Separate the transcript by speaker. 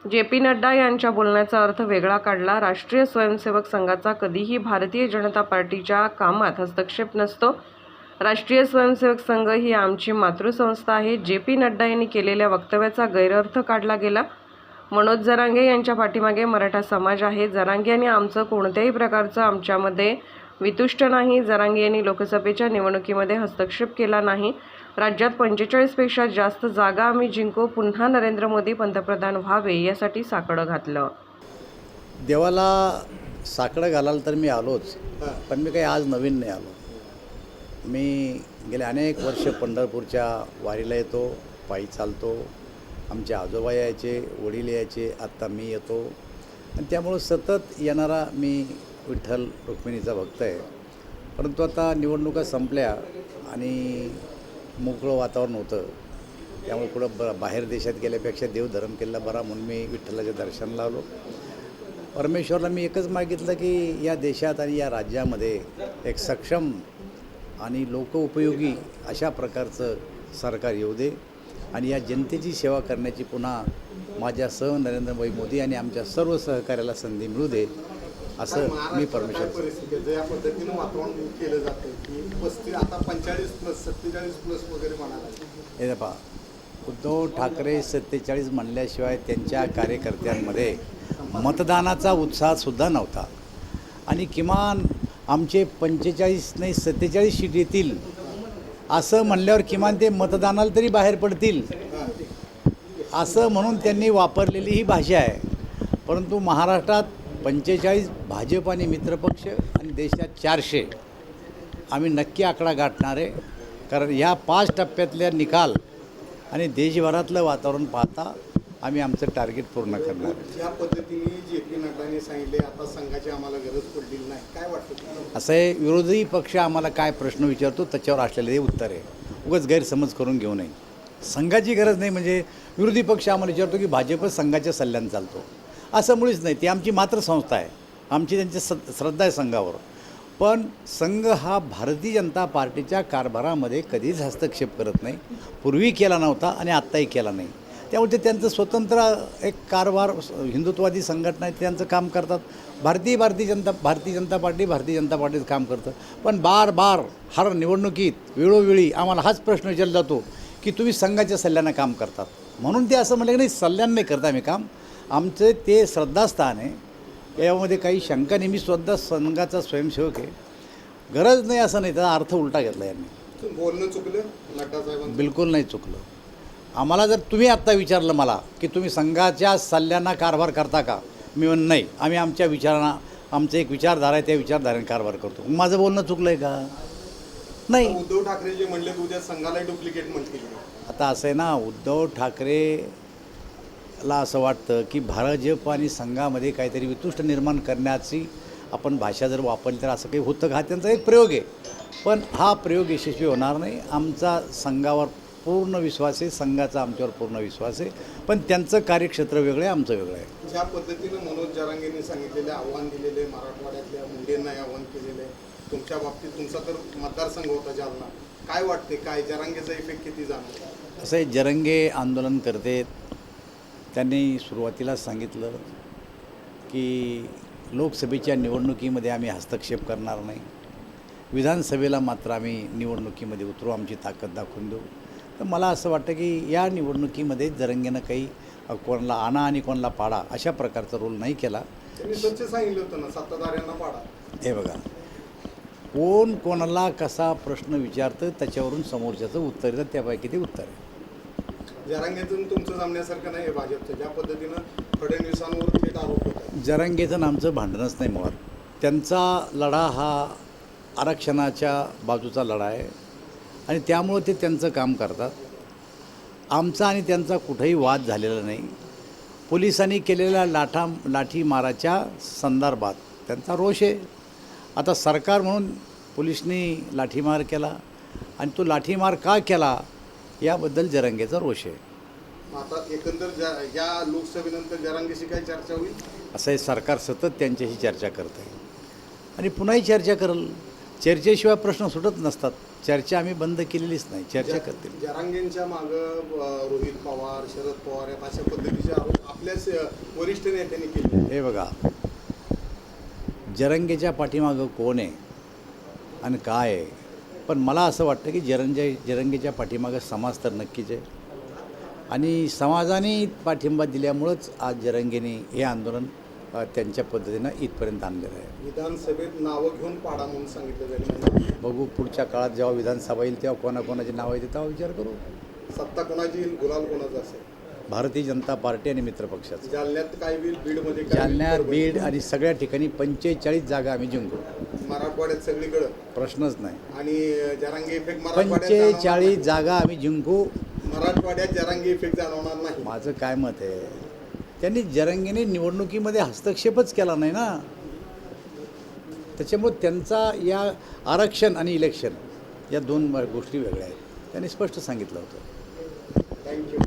Speaker 1: J P. Nadda यांच्या बोलण्याचा अर्थ वेगळा काढला. राष्ट्रीय स्वयंसेवक संघाचा कधीही भारतीय जनता पार्टीच्या कामात हस्तक्षेप नसतो. राष्ट्रीय स्वयंसेवक संघ ही आमची मातृसंस्था आहे. जे.पी. नड्डा यांनी केलेल्या वक्तव्याचा गैरअर्थ काढला गेला. मनोज जरांगे यांच्या पाठीमागे मराठा समाज आहे. जरांगे यांनी आमचं कोणत्याही प्रकारचं आमच्यामध्ये वितुष्ट नाही. जरांगे यांनी लोकसभेच्या निवडणुकीमध्ये हस्तक्षेप केला नाही. राज्यात 45 पेक्षा जास्त जागा आम्ही जिंकू. पुन्हा नरेंद्र मोदी पंतप्रधान व्हावे यासाठी साकडं घातलं.
Speaker 2: देवाला साकडं घालाल तर मी आलोच, पण मी काही आज नवीन नाही आलो. मी गेले अनेक वर्ष पंढरपूरच्या वारीला येतो, पायी चालतो. आमचे आजोबा यायचे, वडील यायचे, आत्ता मी येतो. आणि त्यामुळं सतत येणारा मी विठ्ठल रुक्मिणीचा भक्त आहे. परंतु आता निवडणुका संपल्या आणि मोकळं वातावरण होतं, त्यामुळे कुठं बाहेर देशात गेल्यापेक्षा देवधर्म केलेला बरा म्हणून मी विठ्ठलाच्या दर्शनाला आलो. परमेश्वरला मी एकच मागितलं की या देशात आणि या राज्यामध्ये एक सक्षम आणि लोकोपयोगी अशा प्रकारचं सरकार येऊ दे आणि या जनतेची सेवा करण्याची पुन्हा माझ्यासह नरेंद्र मोदी आणि आमच्या सर्व सहकार्याला संधी मिळू दे, असं मी परमेश्वर.
Speaker 3: ज्या पद्धतीनं वातावरण केलं जातं की 35 आता 45+ 47+ वगैरे म्हणाला.
Speaker 2: हे पहा, उद्धव ठाकरे 47 म्हणल्याशिवाय त्यांच्या कार्यकर्त्यांमध्ये मतदानाचा उत्साहसुद्धा नव्हता. आणि किमान आमचे 45 नाही 47 सीट येतील असं म्हणल्यावर किमान ते मतदानाला तरी बाहेर पडतील असं म्हणून त्यांनी वापरलेली ही भाषा आहे. परंतु महाराष्ट्रात 45 भाजप आणि मित्रपक्ष आणि देशात 400 आम्ही नक्की आकडा गाठणार आहे. कारण ह्या 5 टप्प्यातल्या निकाल आणि देशभरातलं वातावरण पाहता आम्ही आमचं टार्गेट पूर्ण करणार.
Speaker 3: ज्या पद्धतीने जे.पी. नड्डाने सांगितले आता संघाची आम्हाला गरज पडलेली नाही, काय वाटतं?
Speaker 2: असं आहे, विरोधी पक्ष आम्हाला काय प्रश्न विचारतो त्याच्यावर असलेलं हे उत्तर आहे. उगाच गैरसमज करून घेऊ नये. संघाची गरज नाही म्हणजे विरोधी पक्ष आम्हाला विचारतो की भाजपच संघाच्या सल्ल्याने चालतो, असं मुळीच नाही. ती आमची मातृसंस्था आहे, आमची त्यांची श्रद्धा आहे संघावर. पण संघ हा भारतीय जनता पार्टीच्या कारभारामध्ये कधीच हस्तक्षेप करत नाही, पूर्वी केला नव्हता आणि आत्ताही केला नाही. त्यामुळे ते त्यांचं स्वतंत्र एक कारभार, हिंदुत्ववादी संघटना आहे, त्यांचं काम करतात. भारतीय जनता पार्टीचं काम करतं. पण बार हर निवडणुकीत वेळोवेळी आम्हाला हाच प्रश्न विचारला जातो की तुम्ही संघाच्या सल्ल्यानं काम करतात, म्हणून ते असं म्हणलं की नाही सल्ल्यानं नाही करता आम्ही काम, आमचं ते श्रद्धास्थान आहे. यामध्ये काही शंका नाही. मी स्वतः संघाचा स्वयंसेवक आहे. गरज नाही असं नाही, त्याचा अर्थ उलटा घेतला यांनी.
Speaker 3: बोलणं चुकलं नड्डा साहेबांचं?
Speaker 2: बिलकुल नाही चुकलं. आम्हाला जर तुम्ही आत्ता विचारलं मला की तुम्ही संघाच्या सल्ल्यांना कारभार करता का, मी म्हणून नाही, आम्ही आमच्या विचारांना, आमचं एक विचारधारा आहे त्या विचारधारेने कारभार करतो. माझं बोलणं चुकलं आहे का? नाही.
Speaker 3: उद्धव ठाकरे जे म्हणले उद्या संघाला डुप्लिकेट म्हणतील.
Speaker 2: आता असं आहे ना, उद्धव ठाकरेला असं वाटतं की भाजप आणि संघामध्ये काहीतरी वितुष्ट निर्माण करण्याची आपण भाषा जर वापरली तर असं काही होतं का, हा त्यांचा एक प्रयोग आहे. पण हा प्रयोग यशस्वी होणार नाही. आमचा संघावर पूर्ण विश्वास आहे, संघाचा आमच्यावर पूर्ण विश्वास आहे. पण त्यांचं कार्यक्षेत्र वेगळं आहे, आमचं वेगळं आहे.
Speaker 3: ज्या पद्धतीनं मनोज जरांगेंनी सांगितलेले आव्हान दिलेले, मराठवाड्यातल्या मुंडेंना आव्हान केलेलं आहे, तुमच्या बाबतीत तुमचा तर मतदारसंघ होता जालना, काय वाटते, काय जरांगेचा इफेक्ट किती जाणवतो?
Speaker 2: असं जरांगे आंदोलन करते. त्यांनी सुरुवातीला सांगितलं की लोकसभेच्या निवडणुकीमध्ये आम्ही हस्तक्षेप करणार नाही, विधानसभेला मात्र आम्ही निवडणुकीमध्ये उतरू, आमची ताकद दाखवून देऊ. तर मला असं वाटतं की या निवडणुकीमध्ये जरांगेनं काही कोणाला आणा आणि कोणाला पाडा अशा प्रकारचा रोल नाही केला.
Speaker 3: त्यांनी स्वच्छ सांगितलं होतं ना, सत्ताधाऱ्यांना पाडा.
Speaker 2: हे बघा, कोण कोणाला कसा प्रश्न विचारतं त्याच्यावरून समोरच्याचं उत्तर येतं, त्यापैकी ते उत्तर आहे.
Speaker 3: जरांगेतून तुमचं जमण्यासारखं नाही आहे भाजपचं, ज्या पद्धतीनं फडणवीसांवर थेट आरोप होतात.
Speaker 2: जरांगेचं आमचं भांडणच नाही मुळात. त्यांचा लढा हा आरक्षणाच्या बाजूचा लढा आहे आणि त्यामुळं ते त्यांचं काम करतात. आमचा आणि त्यांचा कुठेही वाद झालेला नाही. पोलिसांनी केलेल्या लाठीमाराच्या संदर्भात त्यांचा रोष आहे. आता सरकार म्हणून पोलिसांनी लाठीमार केला आणि तो लाठीमार का केला याबद्दल जरांगेचा रोष आहे.
Speaker 3: आता एकंदर या लोकसभेनंतर जरांगेशी काय चर्चा होईल?
Speaker 2: असं हे सरकार सतत त्यांच्याशी चर्चा करत आहे आणि पुन्हाही चर्चा करेल. चर्चेशिवाय प्रश्न सुटत नसतात. चर्चा आम्ही बंद केलेलीच नाही, चर्चा करतील.
Speaker 3: जरांगेंच्या मागं रोहित पवार, शरद पवार आहेत अशा पद्धतीचे आरोप आपल्याच वरिष्ठ नेत्यांनी केले.
Speaker 2: हे बघा, जरंगेच्या पाठीमागं कोण आहे आणि काय आहे, पण मला असं वाटतं की जरंगेच्या पाठीमागं समाज तर नक्कीच आहे आणि समाजाने पाठिंबा दिल्यामुळंच आज जरंगेने हे आंदोलन त्यांच्या पद्धतीनं इथपर्यंत आणलेलं आहे.
Speaker 3: विधानसभेत नावं घेऊन पाडा म्हणून सांगितलं जाईल.
Speaker 2: बघू पुढच्या काळात जेव्हा विधानसभा येईल तेव्हा कोणाकोणाची नावं येते तेव्हा विचार करू.
Speaker 3: सत्ता कोणाची येईल, गुलाल कोणाचा असेल?
Speaker 2: भारतीय जनता पार्टी आणि मित्रपक्षाचं.
Speaker 3: जालन्यात काय होईल, बीडमध्ये काय होईल?
Speaker 2: जालन्यात, बीड आणि सगळ्या ठिकाणी 45 जागा आम्ही जिंकू.
Speaker 3: मराठवाड्यात सगळीकडं
Speaker 2: प्रश्नच नाही.
Speaker 3: आणि जरांगे इफेक्ट
Speaker 2: 45 जागा आम्ही जिंकू.
Speaker 3: मराठवाड्यात जरांगे इफेक्ट जाणवणार नाही.
Speaker 2: माझं काय मत आहे, त्यांनी जरंगेने निवडणुकीमध्ये हस्तक्षेपच केला नाही ना, त्याच्यामुळे त्यांचा या आरक्षण आणि इलेक्शन या दोन गोष्टी वेगळ्या आहेत, त्यांनी स्पष्ट सांगितलं होतं.
Speaker 3: थँक्यू.